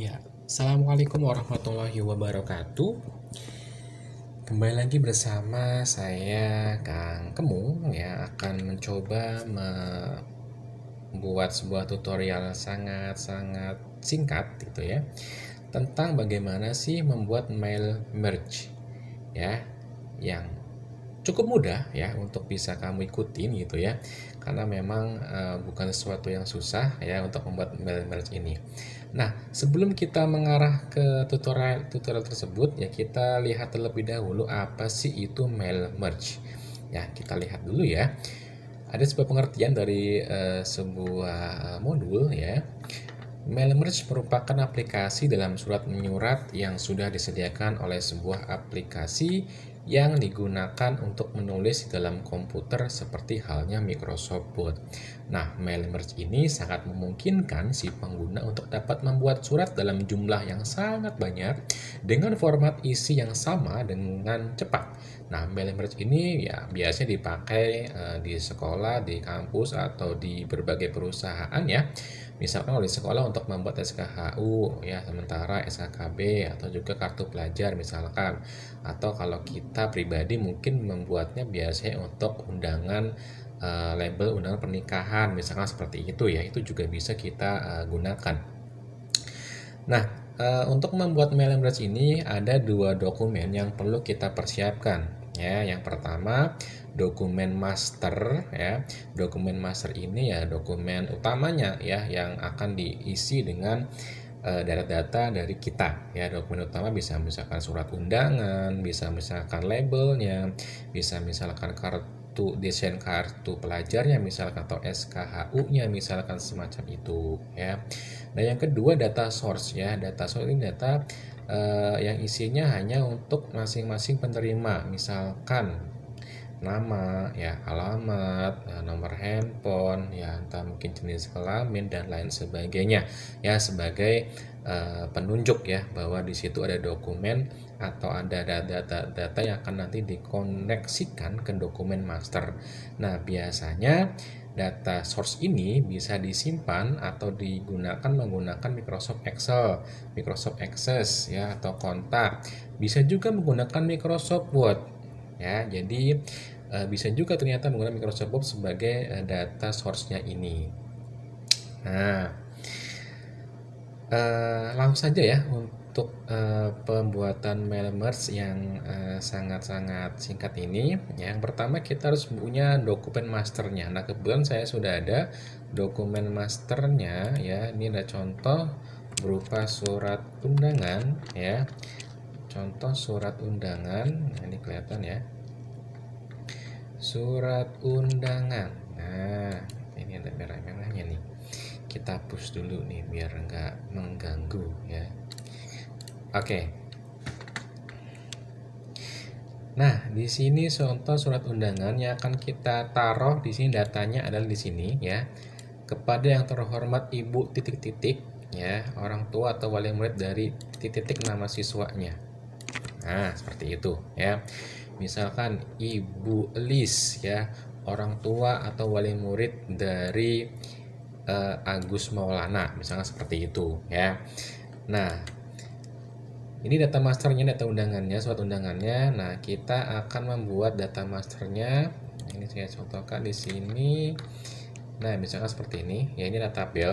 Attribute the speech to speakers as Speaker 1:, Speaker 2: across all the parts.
Speaker 1: Ya, Assalamualaikum warahmatullahi wabarakatuh. Kembali lagi bersama saya Kang Kemung ya, akan mencoba membuat sebuah tutorial sangat-sangat singkat gitu ya, tentang bagaimana sih membuat mail merge ya, yang cukup mudah ya untuk bisa kamu ikutin gitu ya, karena memang bukan sesuatu yang susah ya untuk membuat mail merge ini. Nah, sebelum kita mengarah ke tutorial tersebut ya, kita lihat terlebih dahulu apa sih itu mail merge. Ya, kita lihat dulu ya. Ada sebuah pengertian dari sebuah modul ya. Mail merge merupakan aplikasi dalam surat menyurat yang sudah disediakan oleh sebuah aplikasi yang digunakan untuk menulis di dalam komputer seperti halnya Microsoft Word. Nah, mail merge ini sangat memungkinkan si pengguna untuk dapat membuat surat dalam jumlah yang sangat banyak dengan format isi yang sama dengan cepat. Nah, mail merge ini ya biasanya dipakai di sekolah, di kampus, atau di berbagai perusahaan ya. Misalkan oleh sekolah untuk membuat SKHU ya, sementara SKKB atau juga kartu pelajar misalkan. Atau kalau kita pribadi mungkin membuatnya biasanya untuk undangan, label undangan pernikahan misalkan seperti itu ya, itu juga bisa kita gunakan. Nah, untuk membuat mail merge ini ada dua dokumen yang perlu kita persiapkan ya. Yang pertama, dokumen master ya. Dokumen master ini ya dokumen utamanya ya, yang akan diisi dengan data-data dari kita ya. Dokumen utama bisa misalkan surat undangan, bisa misalkan labelnya, bisa misalkan desain kartu pelajarnya misalkan, atau SKHU-nya misalkan, semacam itu ya. Nah, yang kedua data source ya. Data source ini data yang isinya hanya untuk masing-masing penerima, misalkan nama ya, alamat, nomor handphone ya, entah mungkin jenis kelamin dan lain sebagainya ya, sebagai penunjuk ya bahwa di situ ada dokumen atau ada data-data yang akan nanti dikoneksikan ke dokumen master. Nah, biasanya data source ini bisa disimpan atau digunakan menggunakan Microsoft Excel, Microsoft Access ya, atau kontak. Bisa juga menggunakan Microsoft Word ya. Jadi bisa juga ternyata menggunakan Microsoft Word sebagai data source-nya ini. Nah, langsung saja ya untuk pembuatan mail merge yang sangat-sangat singkat ini. Yang pertama kita harus punya dokumen masternya. Nah, kebetulan saya sudah ada dokumen masternya ya. Ini ada contoh berupa surat undangan ya. Contoh surat undangan. Nah, ini kelihatan ya. Surat undangan. Nah, ini ada merah-merahnya nih. Kita hapus dulu nih biar nggak mengganggu ya. Oke. Nah, di sini contoh surat undangan yang akan kita taruh di sini, datanya adalah di sini ya. Kepada yang terhormat Ibu titik-titik ya, orang tua atau wali murid dari titik-titik nama siswanya. Nah, seperti itu ya. Misalkan Ibu Elis ya, orang tua atau wali murid dari Agus Maulana, misalnya seperti itu ya. Nah, ini data masternya, data undangannya, surat undangannya. Nah, kita akan membuat data masternya. Ini saya contohkan di sini. Nah, misalkan seperti ini ya, ini data tabel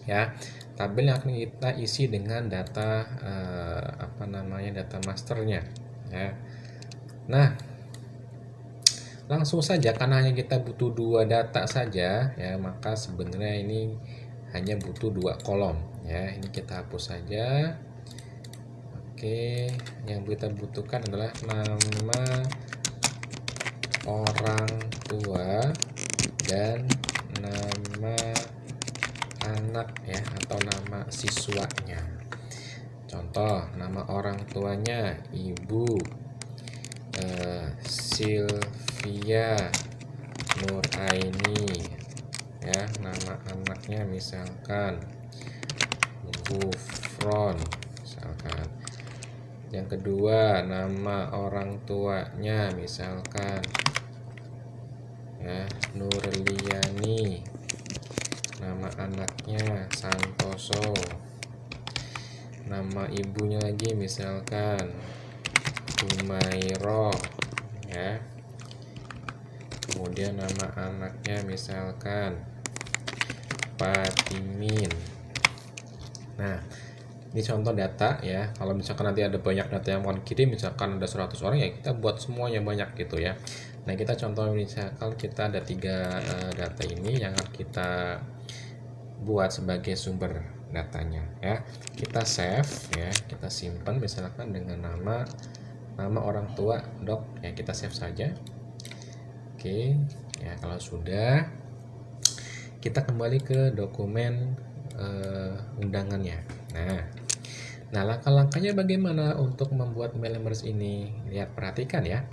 Speaker 1: ya. Tabel yang akan kita isi dengan data data masternya ya. Nah, langsung saja karena hanya kita butuh dua data saja ya, maka sebenarnya ini hanya butuh dua kolom ya. Ini kita hapus saja. Oke, yang kita butuhkan adalah nama orang tua dan nama anak ya, atau nama siswanya. Contoh, nama orang tuanya Ibu Sylvia Nuraini ya. Nama anaknya misalkan Gufron misalkan. Yang kedua, nama orang tuanya misalkan ya Nurliani. Nama anaknya Santoso. nama ibunya lagi misalkan Humairo ya. Kemudian nama anaknya misalkan Patimin. Nah, ini contoh data ya. Kalau misalkan nanti ada banyak data yang mau kirim, misalkan ada 100 orang ya kita buat semuanya banyak gitu ya. Nah, kita contoh misalkan kita ada 3 data ini yang kita buat sebagai sumber datanya ya. Kita save ya, kita simpan misalkan dengan nama orang tua dok ya, kita save saja. Oke ya, kalau sudah kita kembali ke dokumen undangannya. Nah, langkah-langkahnya bagaimana untuk membuat mail merge ini? Lihat, perhatikan ya.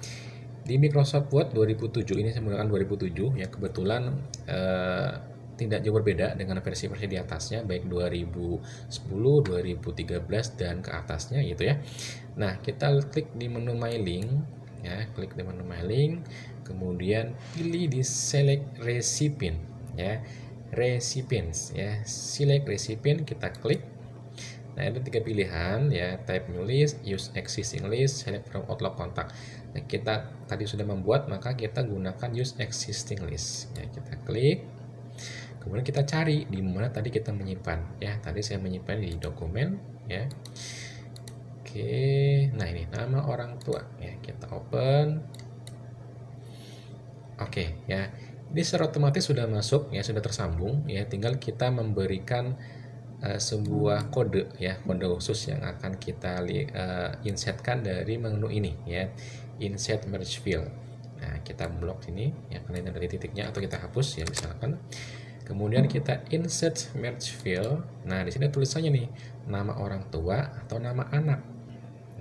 Speaker 1: Di Microsoft Word 2007, ini saya menggunakan 2007 ya, kebetulan tidak jauh berbeda dengan versi-versi di atasnya, baik 2010, 2013 dan ke atasnya gitu ya. Nah, kita klik di menu mailing ya, klik di menu mailing, kemudian pilih di select recipient ya, recipients ya, select recipient, kita klik. Nah, ada 3 pilihan ya, type new list, use existing list, select from Outlook contact. Nah, kita tadi sudah membuat, maka kita gunakan use existing list ya, kita klik. Kemudian kita cari di mana tadi kita menyimpan ya. Tadi saya menyimpan di dokumen ya. Oke, nah ini nama orang tua ya, kita open. Oke ya, ini secara otomatis sudah masuk ya, sudah tersambung ya. Tinggal kita memberikan sebuah kode ya, kode khusus yang akan kita insertkan dari menu ini ya, insert merge field. Nah, kita blok sini ya karena ini ada titiknya, atau kita hapus ya misalkan. Kemudian kita insert merge field. Nah, di sini tulisannya nih nama orang tua atau nama anak.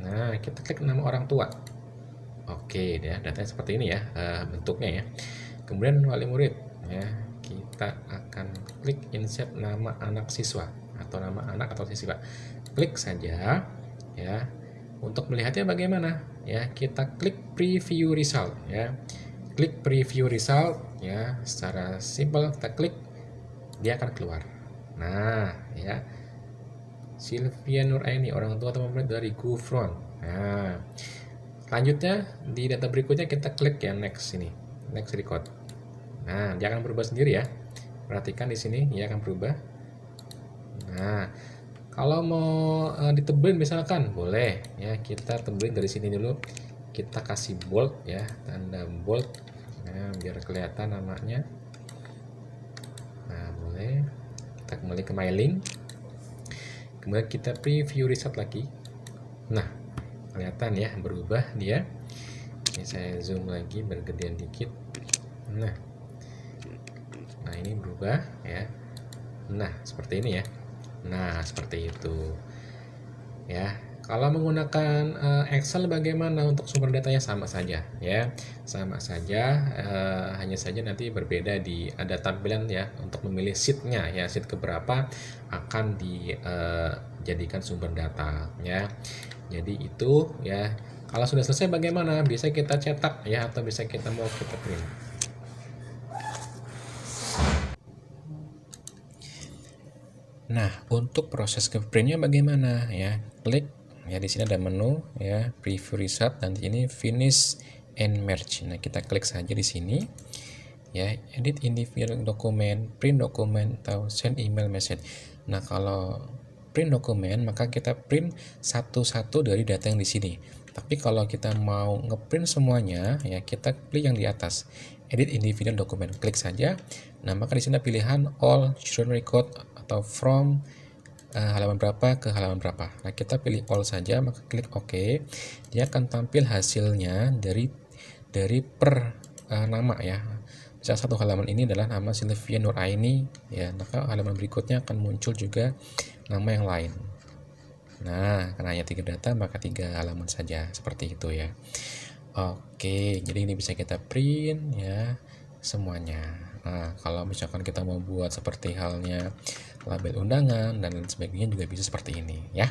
Speaker 1: Nah, kita klik nama orang tua. Oke ya, datanya seperti ini ya bentuknya ya. Kemudian wali murid ya, kita akan klik insert nama anak siswa atau nama anak atau siswa. Klik saja ya. Untuk melihatnya bagaimana ya, kita klik preview result ya. Klik preview result ya, secara simple kita klik, dia akan keluar. Nah ya, Sylvia Nuraini, orang tua atau murid dari Gufron. Nah, selanjutnya di data berikutnya kita klik ya next ini, next record. Nah, dia akan berubah sendiri ya. Perhatikan di sini dia akan berubah. Nah, kalau mau ditebelin misalkan boleh ya, kita tebelin dari sini dulu. Kita kasih bold ya, tanda bold. Nah, biar kelihatan namanya. Nah, boleh. Kita kembali ke mailing. Kemudian kita preview result lagi. Nah, kelihatan ya berubah dia. Ini saya zoom lagi bergedean dikit. Nah, ini berubah ya. Nah, seperti ini ya. Nah, seperti itu ya. Kalau menggunakan Excel bagaimana untuk sumber datanya? Sama saja ya, sama saja, hanya saja nanti berbeda di ada tampilan ya untuk memilih sheetnya ya, sheet keberapa akan dijadikan sumber data ya. Jadi itu ya. Kalau sudah selesai bagaimana? Bisa kita cetak ya, atau bisa kita print. Nah, untuk proses printnya bagaimana ya? Klik ya, di sini ada menu ya, preview result, dan ini finish and merge. Nah, kita klik saja di sini ya, edit individual dokumen, print dokumen, atau send email message. Nah, kalau print dokumen maka kita print satu-satu dari data yang di sini. Tapi kalau kita mau ngeprint semuanya ya, kita klik yang di atas, edit individual dokumen, klik saja. Nah, maka di sini pilihan all children record atau from halaman berapa ke halaman berapa. Nah, kita pilih all saja, maka klik OK. Dia akan tampil hasilnya dari per nama ya. Misalnya satu halaman ini adalah nama Sylvia Nuraini ya, maka halaman berikutnya akan muncul juga nama yang lain. Nah, karena hanya 3 data maka 3 halaman saja, seperti itu ya. Oke, jadi ini bisa kita print ya semuanya. Nah, kalau misalkan kita mau buat seperti halnya label undangan dan lain sebagainya juga bisa seperti ini ya.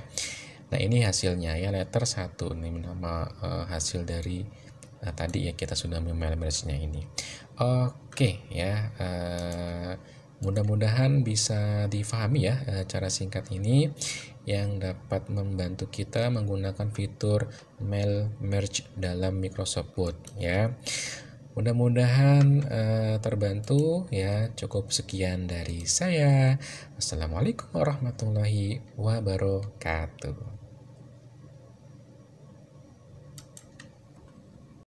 Speaker 1: Nah, ini hasilnya ya, letter 1, ini nama hasil dari tadi ya, kita sudah memail merge-nya ini. Oke ya, Mudah-mudahan bisa difahami ya cara singkat ini yang dapat membantu kita menggunakan fitur mail merge dalam Microsoft Word ya. Mudah-mudahan terbantu ya. Cukup sekian dari saya. Assalamualaikum warahmatullahi wabarakatuh.